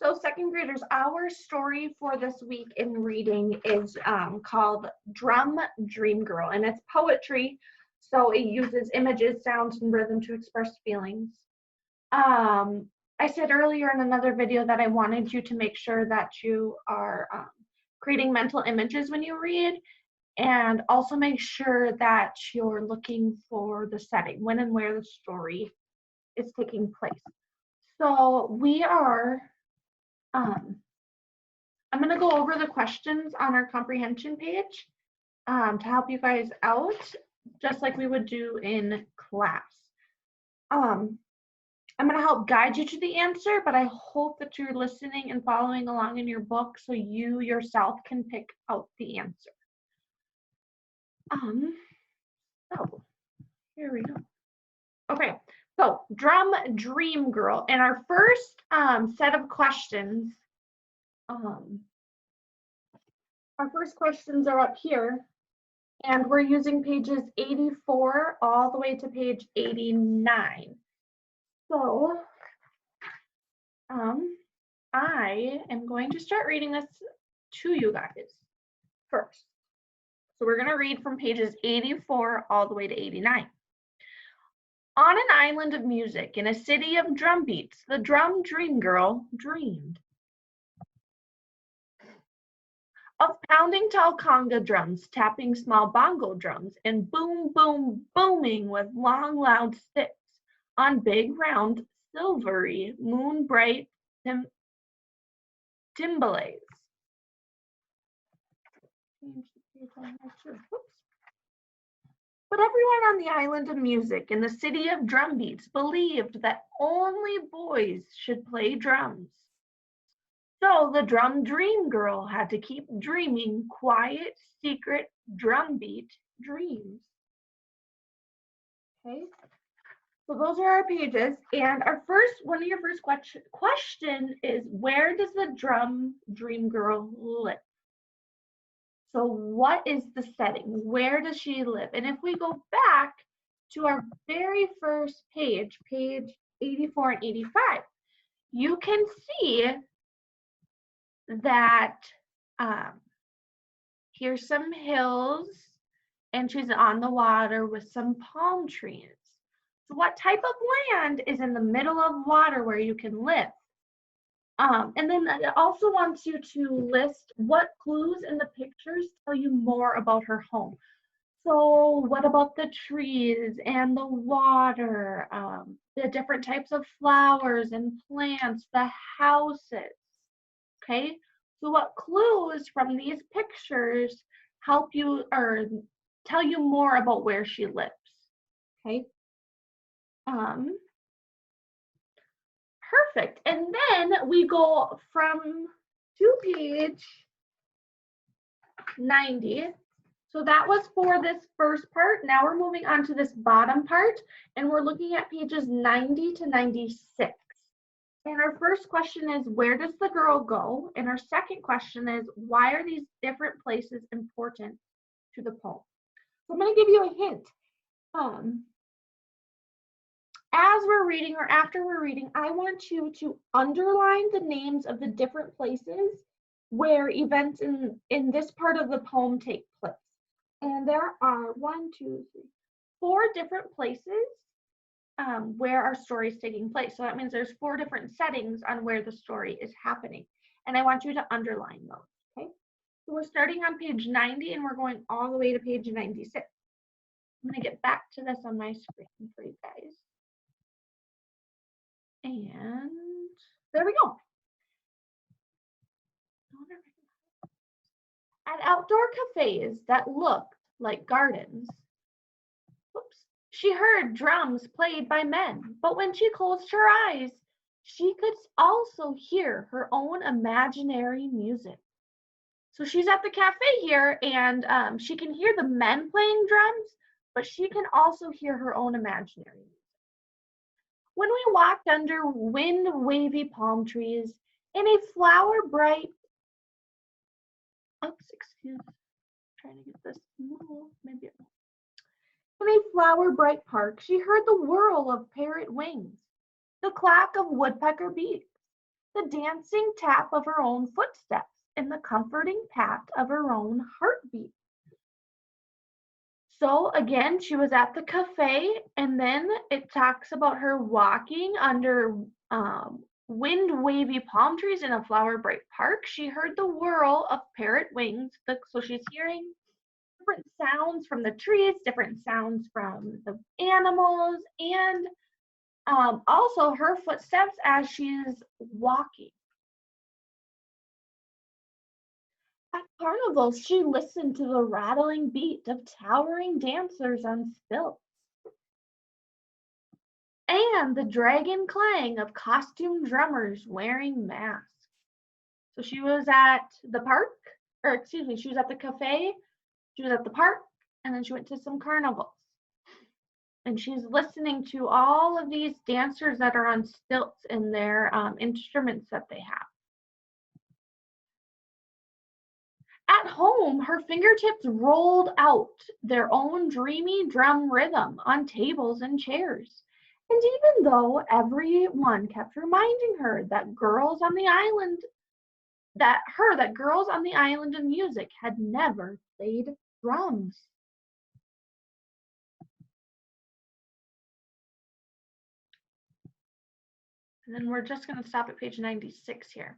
So second graders, our story for this week in reading is called Drum Dream Girl, and it's poetry, so it uses images, sounds, and rhythm to express feelings. I said earlier in another video that I wanted you to make sure that you are creating mental images when you read, and also make sure that you're looking for the setting, when and where the story is taking place. So we are I'm going to go over the questions on our comprehension page to help you guys out, just like we would do in class. I'm going to help guide you to the answer, but I hope that you're listening and following along in your book so you yourself can pick out the answer. So here we go. Okay, so Drum Dream Girl, and our first set of questions. Our first questions are up here, and we're using pages 84 all the way to page 89. So I am going to start reading this to you guys first. So we're going to read from pages 84 all the way to 89. On an island of music in a city of drum beats, the Drum Dream Girl dreamed of pounding tall conga drums, tapping small bongo drums, and boom, boom, booming with long, loud sticks on big, round, silvery, moon-bright timbales. But everyone on the island of music in the city of drum beats believed that only boys should play drums. So the Drum Dream Girl had to keep dreaming quiet, secret, drumbeat dreams. Okay, so those are our pages. And one of your first question is, where does the Drum Dream Girl live? So what is the setting? Where does she live? And if we go back to our very first page, page 84 and 85, you can see that here's some hills, and she's on the water with some palm trees. So what type of land is in the middle of water where you can live? And then it also wants you to list what clues in the pictures tell you more about her home. So what about the trees and the water, the different types of flowers and plants, the houses? Okay, so what clues from these pictures help you or tell you more about where she lives? Okay. Perfect. And then we go to page 90. So that was for this first part. Now we're moving on to this bottom part, and we're looking at pages 90 to 96. And our first question is, where does the girl go? And our second question is, why are these different places important to the poem? So I'm going to give you a hint. As we're reading or after we're reading, I want you to underline the names of the different places where events in this part of the poem take place. And there are 4 different places where our story is taking place. So that means there's 4 different settings on where the story is happening. And I want you to underline those, okay? So we're starting on page 90 and we're going all the way to page 96. I'm gonna get back to this on my screen for you guys. And there we go. At outdoor cafes that looked like gardens, she heard drums played by men, but when she closed her eyes, she could also hear her own imaginary music. So she's at the cafe here, and she can hear the men playing drums, but she can also hear her own imaginary music. When we walked under wind-wavy palm trees in a flower-bright, trying to get this, maybe in a flower-bright park, she heard the whirl of parrot wings, the clack of woodpecker beaks, the dancing tap of her own footsteps, and the comforting pat of her own heartbeat. So again, she was at the cafe, and then it talks about her walking under wind wavy palm trees in a flower bright park. She heard the whirl of parrot wings. So she's hearing different sounds from the trees, different sounds from the animals, and also her footsteps as she's walking. At carnivals, she listened to the rattling beat of towering dancers on stilts and the dragon clang of costumed drummers wearing masks. So she was at the park, or excuse me, she was at the cafe, she was at the park, and then she went to some carnivals. And she's listening to all of these dancers that are on stilts and their instruments that they have. At home, her fingertips rolled out their own dreamy drum rhythm on tables and chairs. And even though everyone kept reminding her that girls on the island of music had never played drums. And then we're just going to stop at page 96 here.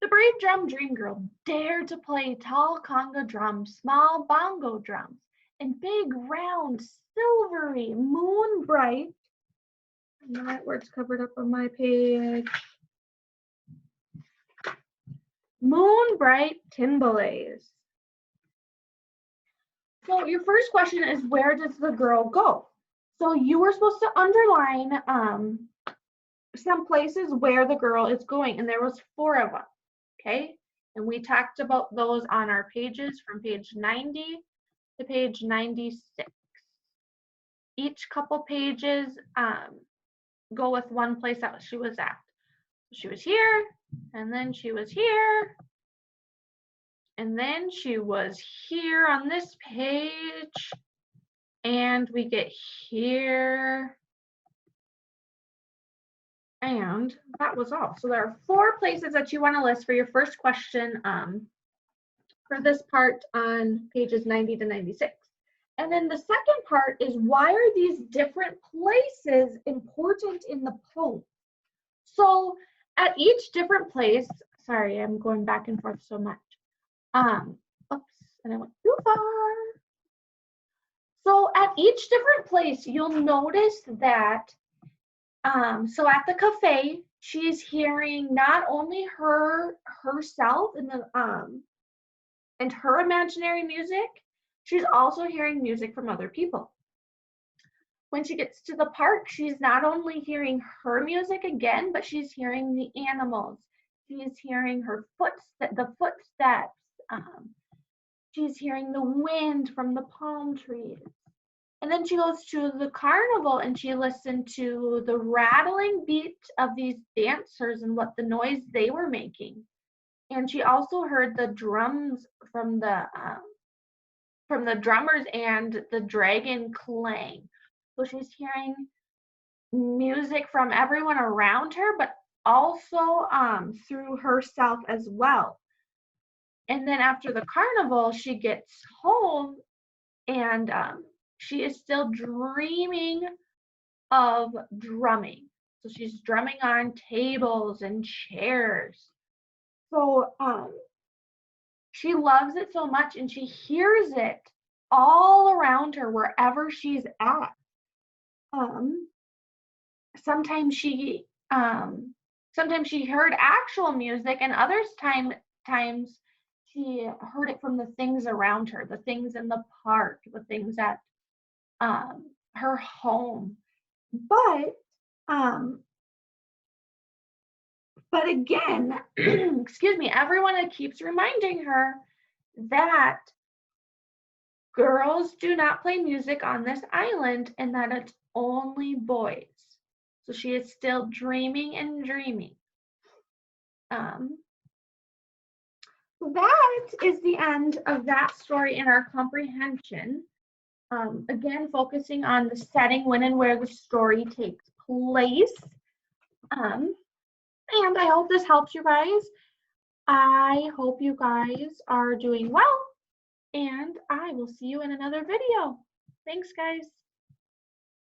The brave drum dream girl dared to play tall conga drums, small bongo drums, and big, round, silvery, moon bright, and the right word's covered up on my page, moon bright timbales. So your first question is, where does the girl go? So you were supposed to underline some places where the girl is going, and there was 4 of them. Okay, and we talked about those on our pages from page 90 to page 96. Each couple pages go with one place that she was at. She was here, and then she was here, and then she was here on this page, and we get here. And that was all. So there are 4 places that you want to list for your first question for this part on pages 90 to 96. And then the second part is, why are these different places important in the poem? So at each different place, sorry, I'm going back and forth so much. Oops, and I went too far. So at each different place, you'll notice that so at the cafe, she's hearing not only herself and her imaginary music, she's also hearing music from other people. When she gets to the park, she's not only hearing her music again, but she's hearing the animals. She's hearing the footsteps. She's hearing the wind from the palm trees. And then she goes to the carnival and she listened to the rattling beat of these dancers and what the noise they were making. And she also heard the drums from the drummers and the dragon clang. So she's hearing music from everyone around her, but also through herself as well. And then after the carnival, she gets home and she is still dreaming of drumming. So she's drumming on tables and chairs. So she loves it so much, and she hears it all around her wherever she's at. Sometimes she heard actual music, and times she heard it from the things around her, the things in the park, the things at her home. But again, excuse me, everyone keeps reminding her that girls do not play music on this island and that it's only boys. So she is still dreaming and dreaming. That is the end of that story in our comprehension. Again, focusing on the setting, when and where the story takes place. And I hope this helps you guys. I hope you guys are doing well, and I will see you in another video. Thanks, guys.